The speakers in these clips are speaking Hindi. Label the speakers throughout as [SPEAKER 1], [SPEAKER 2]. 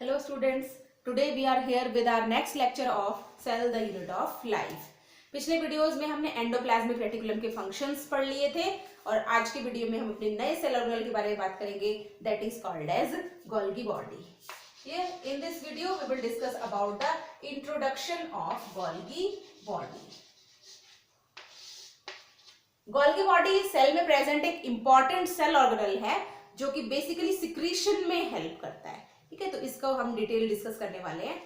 [SPEAKER 1] Hello students, today we are here with our next lecture of cell the unit of life. पिछले वीडियोस में हमने एंडोप्लाज्मिक रेटिकुलम के फंक्शंस पढ़ लिए थे और आज के वीडियो में हम अपने नए सेल ऑर्गेनेल के बारे में बात करेंगे that is called as Golgi body. Here in this video we will discuss about the introduction of Golgi body. Golgi body cell में प्रेजेंट एक इंपॉर्टेंट सेल ऑर्गेनेल है जो कि बेसिकली सिक्रीशन में हेल्प करता है. ठीक है, तो इसको हम डिटेल डिस्कस करने वाले हैं.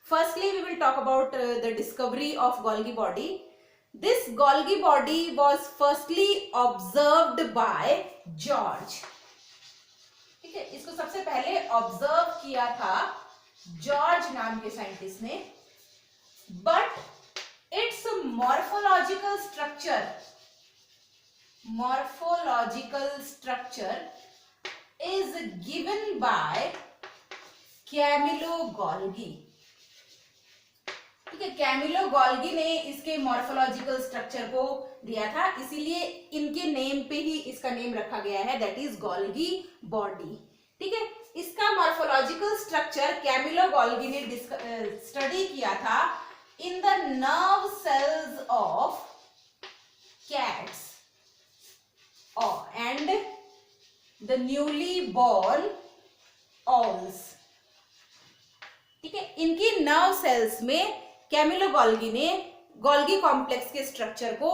[SPEAKER 1] Firstly we will talk about the discovery of Golgi body. This Golgi body was firstly observed by George. ठीक है, इसको सबसे पहले ऑब्जर्व किया था जॉर्ज नाम के साइंटिस्ट ने. But its morphological structure is given by Camillo Golgi. ठीक है, कैमिलो गोल्गी ने इसके मॉर्फोलॉजिकल स्ट्रक्चर को दिया था, इसीलिए इनके नेम पे ही इसका नेम रखा गया है दैट इज गोल्गी बॉडी. ठीक है, इसका मॉर्फोलॉजिकल स्ट्रक्चर कैमिलो गोल्गी ने स्टडी किया था in the nerve cells of cats and the newly born owls. ठीक है, इनकी नर्व सेल्स में कैमिलो गोल्गी ने गोल्गी कॉम्प्लेक्स के स्ट्रक्चर को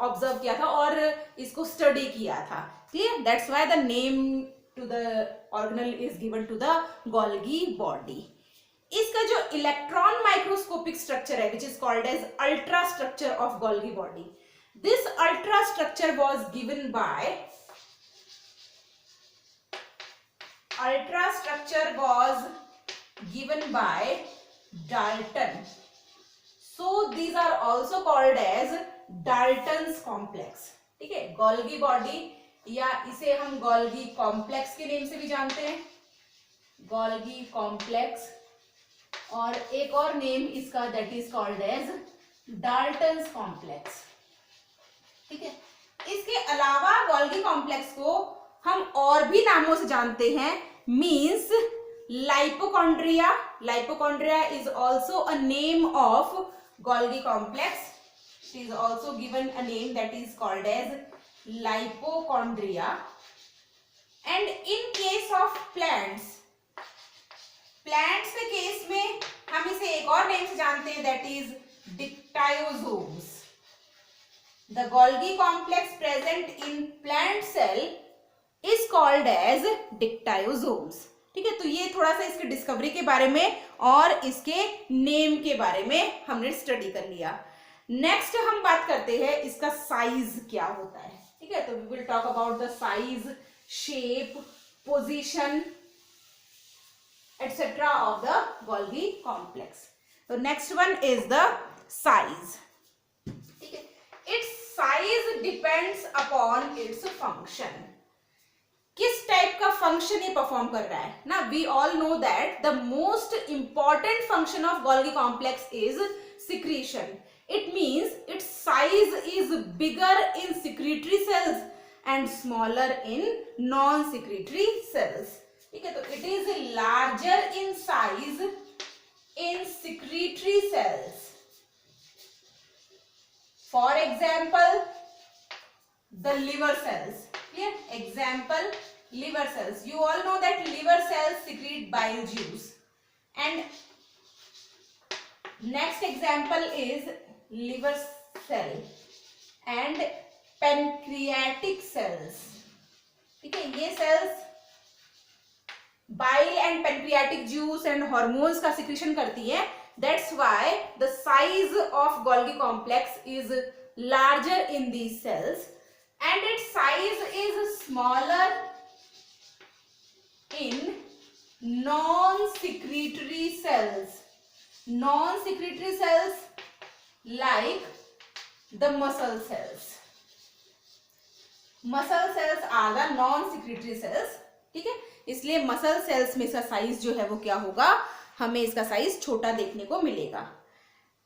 [SPEAKER 1] ऑब्जर्व किया था और इसको स्टडी किया था. Clear? That's why the name to the organelle is given to the Golgi body. इसका जो इलेक्ट्रॉन माइक्रोस्कोपिक स्ट्रक्चर है which is called as ultra structure of Golgi body. This ultra structure was given by Dalton. So these are also called as Dalton's complex. ठीक है, गोल्गी बॉडी या इसे हम गोल्गी कॉम्प्लेक्स के नेम से भी जानते हैं, गोल्गी कॉम्प्लेक्स, और एक और नेम इसका that is called as Dalton's complex. ठीक है, इसके अलावा गोल्गी कॉम्प्लेक्स को हम और भी नामों से जानते हैं, means lipochondria. Lipochondria is also a name of Golgi complex. It is also given a name that is called as lipochondria. And in case of plants के केस में हम इसे एक और नेम से जानते हैं that is dictyosomes. The Golgi complex present in plant cell is called as dictyosomes. ठीक है, तो ये थोड़ा सा इसके डिस्कवरी के बारे में और इसके नेम के बारे में हमने स्टडी कर लिया. नेक्स्ट हम बात करते हैं इसका साइज क्या होता है. ठीक है, तो we will talk about the size, shape, position etcetera of the Golgi complex. तो next one is the size. ठीक है, its size depends upon its function. किस टाइप का फंक्शन ये परफॉर्म कर रहा है ना. We all know that the most important function of Golgi complex is secretion. It means its size is bigger in secretory cells and smaller in non secretory cells. ठीक है, तो it is larger in size in secretory cells. For example, the liver cells. Clear? Example, liver cells. You all know that liver cells secrete bile juice. And next example is liver cell and pancreatic cells. ठीक है, ये cells bile and pancreatic juice and hormones का secretion करती है. That's why the size of Golgi complex is larger in these cells and its size is smaller in non-secretory cells. Non-secretory cells like the muscle cells. Muscle cells are the non-secretory cells. ठीक है, इसलिए मसल सेल्स में इसका साइज जो है वो क्या होगा, हमें इसका साइज छोटा देखने को मिलेगा.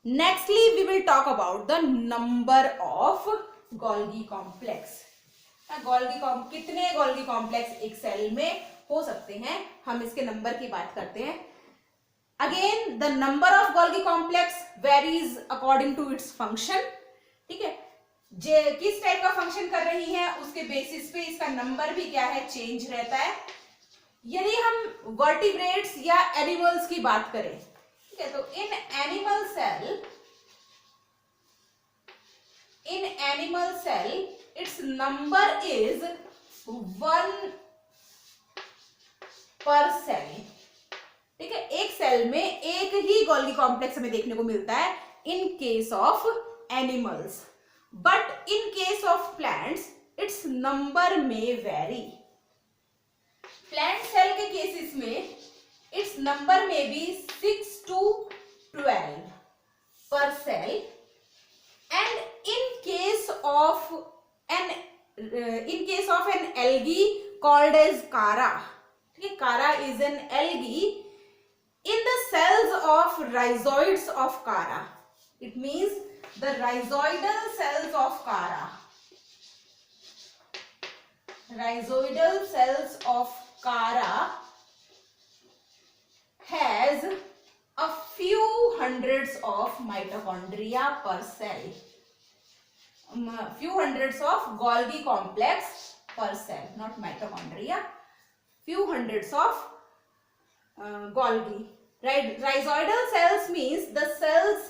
[SPEAKER 1] Nextly we will talk about the number of Golgi complex. कितने गोल्गी कॉम्प्लेक्स एक सेल में हो सकते हैं, हम इसके नंबर की बात करते हैं। Again the number of Golgi complex varies according to its function, ठीक है, किस टाइप का फंक्शन कर रही है उसके बेसिस पे इसका नंबर भी क्या है, चेंज रहता है। यदि हम वर्टिब्रेट्स या एनिमल्स की बात करें, ठीक है, तो in animal cell its number is 1 per cell, ठीक है, एक सेल में एक ही गोल्गी कॉम्प्लेक्स हमें देखने को मिलता है इन case of animals, but in case of plants it's number में वेरी। प्लांट सेल के केसेस में इट्स नंबर में भी 6 to 12 पर cell, and in case of an algae called as chara, ठीक है, chara is an algae in the cells of rhizoids of chara, it means the rhizoidal cells of chara, has a few hundreds of mitochondria per cell, few hundreds of Golgi complex per cell, not mitochondria, few hundreds of Golgi, right? Rhizoidal cells means the cells,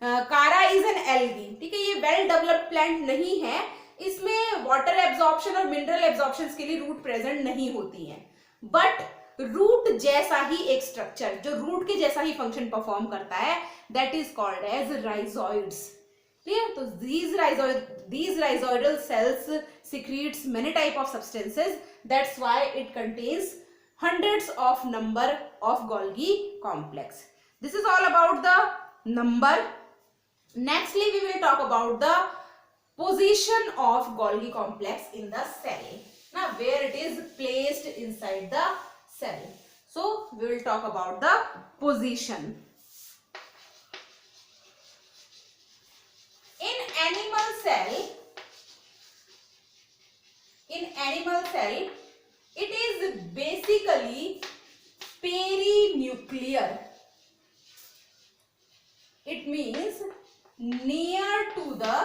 [SPEAKER 1] Chara is an algae, ठीक है, ये वेल डेवलप्ड प्लांट नहीं है, इसमें वाटर एब्जॉर्प्शन और मिनरल एब्जॉर्प्शन के लिए रूट प्रेजेंट नहीं होती हैं, बट रूट जैसा ही एक स्ट्रक्चर जो रूट के जैसा ही फंक्शन परफॉर्म करता है, that is called as rhizoids, clear. तो these rhizoidal cells secretes many type of substances, that's why it contains hundreds of number of Golgi complex. This is all about the number. Nextly we will talk about the position of Golgi complex in the cell, now where it is placed inside the cell. So we will talk about the position. In animal cell it is basically perinuclear, it means near to the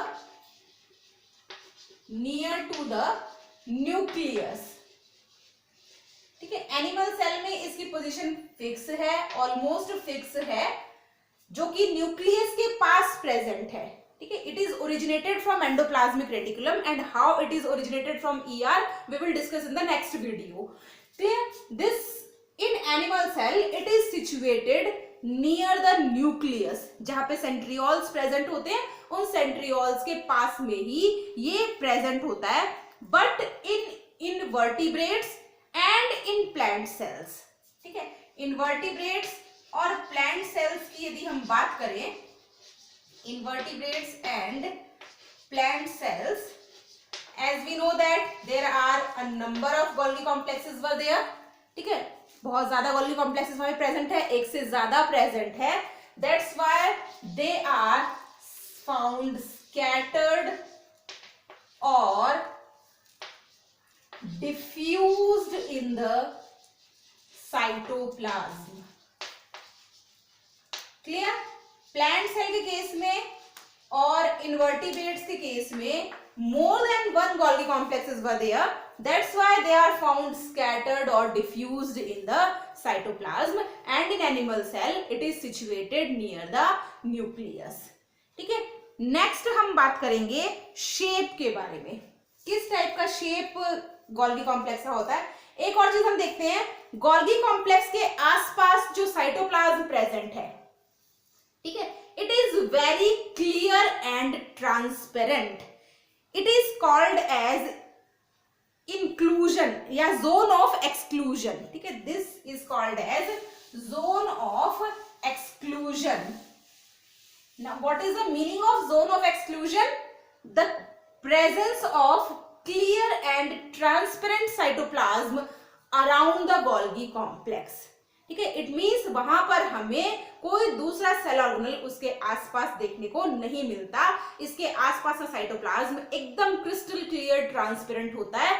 [SPEAKER 1] nucleus, ठीक है। एनिमल सेल में इसकी पोजीशन फिक्स है, ऑलमोस्ट फिक्स है, जो कि न्यूक्लियस के पास प्रेजेंट है, ठीक है। It is originated from endoplasmic reticulum and how it is originated from ER we will discuss in the next video, clear. This in animal cell it is situated near the nucleus, जहां पे सेंट्रियोल्स प्रेजेंट होते हैं, उन सेंट्रियोल्स के पास में ही ये प्रेजेंट होता है, but in vertebrates and in plant cells, ठीक है। इनवर्टिब्रेट्स और प्लांट सेल्स की यदि हम बात करें, invertebrates and plant cells, as we know that there are a number of Golgi complexes were there, ठीक है, बहुत ज्यादा Golgi complexes वहां प्रेजेंट है, एक से ज्यादा प्रेजेंट है, that's why they are found scattered or diffused in the cytoplasm, clear। Plant cell के केस में और इनवर्टिब्रेट्स के केस में more than one Golgi complexes were there, that's why they are found scattered or diffused in the cytoplasm, and in animal cell it is situated near the nucleus, ठीक है। नेक्स्ट हम बात करेंगे शेप के बारे में, किस टाइप का शेप गोल्गी कॉम्प्लेक्स का होता है। एक और चीज हम देखते हैं, गोल्गी कॉम्प्लेक्स के आसपास जो साइटोप्लाज्म प्रेजेंट है, ठीक है, it is very clear and transparent, it is called as inclusion या जोन ऑफ एक्सक्लूजन, ठीक है, this is called as zone of exclusion. Now what is the meaning of zone of exclusion? The presence of clear and transparent cytoplasm around the Golgi complex, ठीक है। इट मीन्स वहां पर हमें कोई दूसरा सेल ऑर्गेनल उसके आसपास देखने को नहीं मिलता, इसके आसपास का साइटोप्लाज्म एकदम क्रिस्टल क्लियर ट्रांसपेरेंट होता है,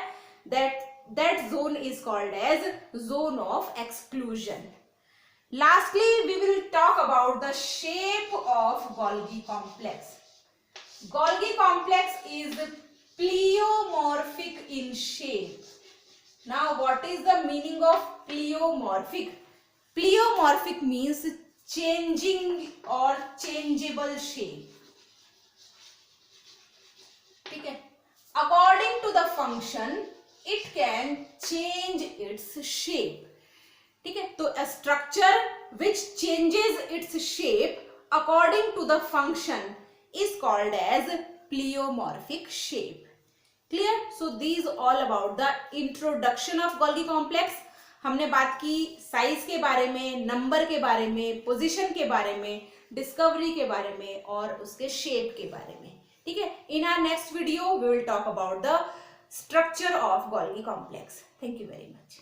[SPEAKER 1] that that zone is called as zone of exclusion. Lastly, we will talk about the shape of Golgi complex. Golgi complex is pleomorphic in shape. Now, what is the meaning of pleomorphic? Pleomorphic means changing or changeable shape. ठीक है? According to the function, it can change its shape. ठीक है? तो a structure which changes its shape according to the function is called as pleomorphic shape. Clear? So these all about the introduction of Golgi complex. हमने बात की साइज के बारे में, नंबर के बारे में, पोजीशन के बारे में, डिस्कवरी के बारे में और उसके शेप के बारे में. ठीक है? In our next video we will talk about the structure of Golgi complex. Thank you very much.